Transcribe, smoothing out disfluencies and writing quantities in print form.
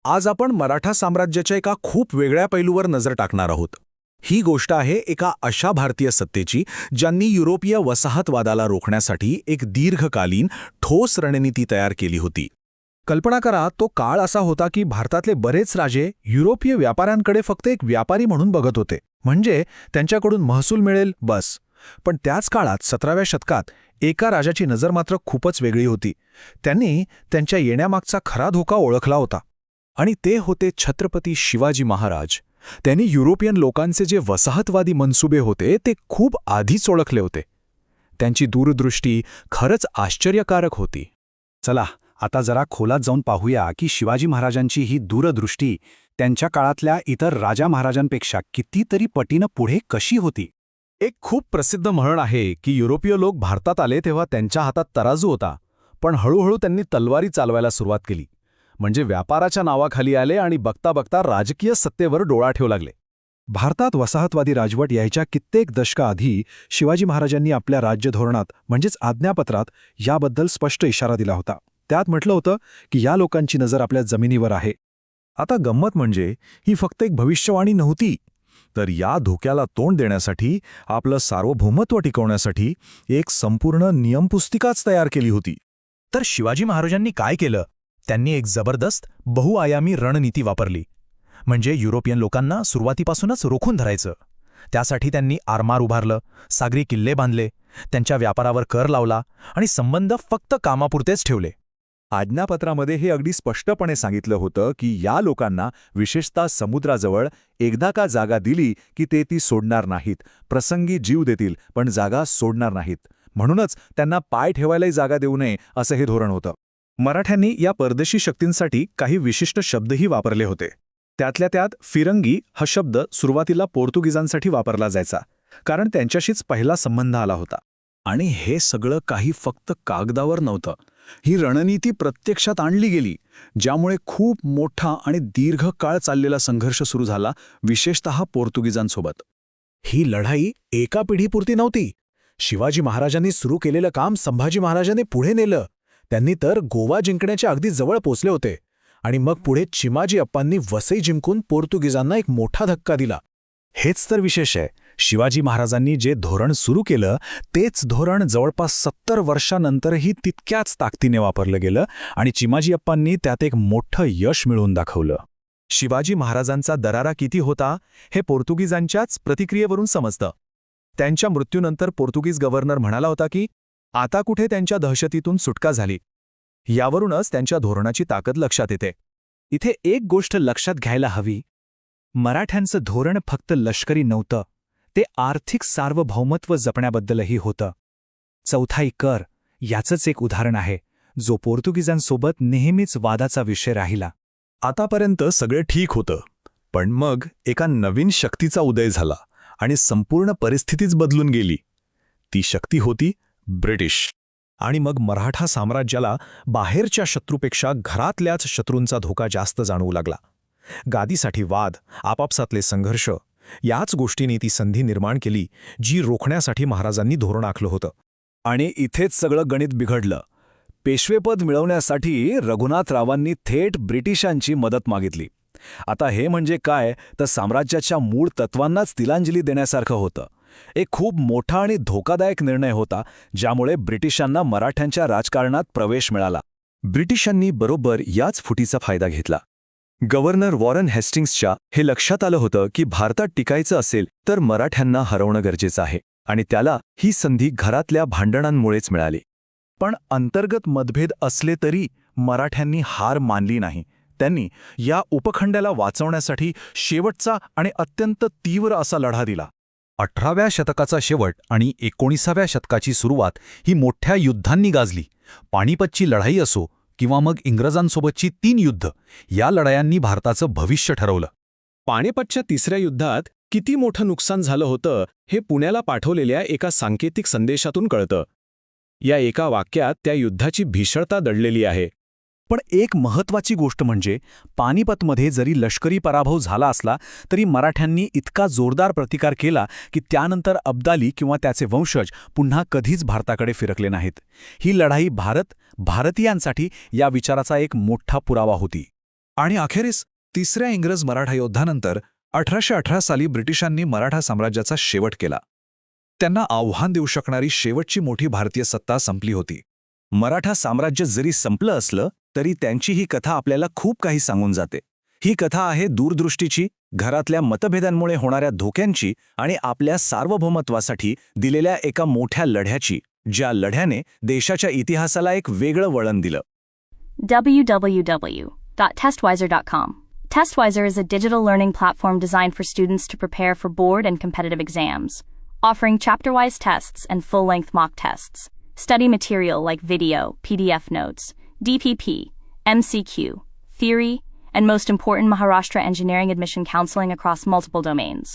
आज आपण मराठा साम्राज्याच्या एका खूप वेगळ्या पैलूवर नजर टाकणार आहोत. ही गोष्ट आहे एका अशा भारतीय सत्तेची ज्यांनी युरोपीय वसाहतवादाला रोखण्यासाठी एक दीर्घकालीन ठोस रणनीती तयार केली होती. कल्पना करा, तो काळ असा होता की भारतातले बरेच राजे युरोपीय व्यापाऱ्यांकडे फक्त एक व्यापारी म्हणून बघत होते, म्हणजे त्यांच्याकडून महसूल मिळेल बस. पण त्याच काळात 17व्या शतकात एका राजाची नजर मात्र खूपच वेगळी होती. त्यांनी त्यांच्या येण्यामागचा खरा धोका ओळखला होता. आणि ते होते छत्रपती शिवाजी महाराज. त्यांनी युरोपियन लोकांचे जे वसाहतवादी मनसुबे होते ते खूप आधीच ओळखले होते. त्यांची दूरदृष्टी खरंच आश्चर्यकारक होती. चला आता जरा खोलात जाऊन पाहूया की शिवाजी महाराजांची ही दूरदृष्टी त्यांच्या काळातल्या इतर राजा महाराजांपेक्षा कितीतरी पटीनं पुढे कशी होती. एक खूप प्रसिद्ध म्हण आहे की युरोपीय लोक भारतात आले तेव्हा त्यांच्या हातात तराजू होता, पण हळूहळू त्यांनी तलवारी चालवायला सुरुवात केली. म्हणजे व्यापाराच्या नावाखाली आले आणि बघता बघता राजकीय सत्तेवर डोळा ठेवू लागले. भारतात वसाहतवादी राजवट यायच्या कित्येक दशकाआधी शिवाजी महाराजांनी आपल्या राज्य धोरणात म्हणजेच आज्ञापत्रात याबद्दल स्पष्ट इशारा दिला होता. त्यात म्हटलं होतं की या लोकांची नजर आपल्या जमिनीवर आहे. आता गंमत म्हणजे ही फक्त एक भविष्यवाणी नव्हती, तर या धोक्याला तोंड देण्यासाठी, आपलं सार्वभौमत्व टिकवण्यासाठी एक संपूर्ण नियमपुस्तिकाच तयार केली होती. तर शिवाजी महाराजांनी काय केलं? त्यांनी एक जबरदस्त बहुआयामी रणनीती वापरली. म्हणजे युरोपियन लोकांना सुरुवातीपासूनच रोखून धरायचं. त्यासाठी त्यांनी आरमार उभारलं, सागरी किल्ले बांधले, त्यांच्या व्यापारावर कर लावला आणि संबंध फक्त कामापुरतेच ठेवले. आज्ञापत्रामध्ये हे अगदी स्पष्टपणे सांगितलं होतं की या लोकांना, विशेषतः समुद्राजवळ एकदा का जागा दिली की ते ती सोडणार नाहीत. प्रसंगी जीव देतील पण जागा सोडणार नाहीत. म्हणूनच त्यांना पाय ठेवायलाही जागा देऊ नये असं हे धोरण होतं. मराठ्यांनी या परदेशी शक्तींसाठी काही विशिष्ट शब्दही वापरले होते. त्यातल्या त्यात फिरंगी हा शब्द सुरुवातीला पोर्तुगीजांसाठी वापरला जायचा, कारण त्यांच्याशीच पहिला संबंध आला होता. आणि हे सगळं काही फक्त कागदावर नव्हतं. ही रणनीती प्रत्यक्षात आणली गेली, ज्यामुळे खूप मोठा आणि दीर्घकाळ चाललेला संघर्ष सुरू झाला, विशेषतः पोर्तुगीजांसोबत. ही लढाई एका पिढीपुरती नव्हती. शिवाजी महाराजांनी सुरू केलेलं काम संभाजी महाराजांनी पुढे नेलं. त्यांनी तर गोवा जिंकण्याच्या अगदी जवळ पोचले होते. आणि मग पुढे चिमाजी अप्पांनी वसई जिंकून पोर्तुगीजांना एक मोठा धक्का दिला. हेच तर विशेष आहे. शिवाजी महाराजांनी जे धोरण सुरू केलं तेच धोरण जवळपास 70 वर्षांनंतरही तितक्याच ताकदीने वापरलं गेलं आणि चिमाजी अप्पांनी त्यात एक मोठं यश मिळवून दाखवलं. शिवाजी महाराजांचा दरारा किती होता हे पोर्तुगीजांच्याच प्रतिक्रियेवरून समजतं. त्यांच्या मृत्यूनंतर पोर्तुगीज गव्हर्नर म्हणाला होता की आता कुठे त्यांच्या दहशतीतून सुटका झाली. यावरूनच त्यांच्या धोरणाची ताकद लक्षात येते. इथे एक गोष्ट लक्षात घ्यायला हवी. मराठ्यांचं धोरण फक्त लष्करी नव्हतं, ते आर्थिक सार्वभौमत्व जपण्याबद्दलही होतं. चौथाई कर याचंच एक उदाहरण आहे, जो पोर्तुगीजांसोबत नेहमीच वादाचा विषय राहिला. आतापर्यंत सगळे ठीक होतं, पण मग एका नवीन शक्तीचा उदय झाला आणि संपूर्ण परिस्थितीच बदलून गेली. ती शक्ती होती ब्रिटिश. आणि मग मराठा साम्राज्याला बाहेरच्या शत्रूपेक्षा घरातल्याच शत्रूंचा धोका जास्त जाणवू लागला. गादीसाठी वाद, आपापसातले संघर्ष, याच गोष्टींनी ती संधी निर्माण केली जी रोखण्यासाठी महाराजांनी धोरण आखलं होतं. आणि इथेच सगळं गणित बिघडलं. पेशवेपद मिळवण्यासाठी रघुनाथरावांनी थेट ब्रिटिशांची मदत मागितली. आता हे म्हणजे काय तर साम्राज्याच्या मूळ तत्वांनाच तिलांजली देण्यासारखं होतं. एक खूप मोठा आणि धोकादायक निर्णय होता, ज्यामुळे ब्रिटिशांना मराठ्यांच्या राजकारणात प्रवेश मिळाला. ब्रिटिशांनी बरोबर याच फुटीचा फायदा घेतला. गव्हर्नर वॉरन हेस्टिंग्सच्या हे लक्षात आलं होतं की भारतात टिकायचं असेल तर मराठ्यांना हरवणं गरजेचं आहे, आणि त्याला ही संधी घरातल्या भांडणांमुळेच मिळाली. पण अंतर्गत मतभेद असले तरी मराठ्यांनी हार मानली नाही. त्यांनी या उपखंडाला वाचवण्यासाठी शेवटचा आणि अत्यंत तीव्र असा लढा दिला. 18व्या शतकाचा शेवट आणि 19व्या शतकाची सुरुवात ही मोठ्या युद्धांनी गाजली. पानिपतची लढाई असो किंवा मग इंग्रजांसोबतची 3 युद्ध, या लढायांनी भारताचं भविष्य ठरवलं. पानिपतच्या 3ऱ्या युद्धात किती मोठं नुकसान झालं होतं हे पुण्याला पाठवलेल्या एका सांकेतिक संदेशातून कळतं. या एका वाक्यात त्या युद्धाची भीषणता दडलेली आहे. पण एक महत्त्वाची गोष्ट म्हणजे पानिपतमध्ये जरी लष्करी पराभव झाला असला तरी मराठ्यांनी इतका जोरदार प्रतिकार केला की त्यानंतर अब्दाली किंवा त्याचे वंशज पुन्हा कधीच भारताकडे फिरकले नाहीत. ही लढाई भारतीयांसाठी या विचाराचा एक मोठा पुरावा होती. आणि अखेरीस तिसऱ्या इंग्रज मराठा युद्धानंतर 1818 साली ब्रिटिशांनी मराठा साम्राज्याचा शेवट केला. त्यांना आव्हान देऊ शकणारी शेवटची मोठी भारतीय सत्ता संपली होती. मराठा साम्राज्य जरी संपलं असलं तरी त्यांची ही कथा आपल्याला खूप काही सांगून जाते. ही कथा आहे दूरदृष्टीची, घरातल्या मतभेदांमुळे होणाऱ्या धोक्यांची आणि आपल्या सार्वभौमत्वासाठी दिलेल्या एका मोठ्या लढ्याची, ज्या लढ्याने देशाच्या इतिहासाला एक वेगळं वळण दिलं. www.testwiser.com. Testwiser is a digital learning platform designed for students to prepare for board and competitive exams, offering chapter-wise tests and full-length mock tests. Study material like video, PDF notes, DPP, MCQ, theory, and most important, Maharashtra engineering admission counseling across multiple domains.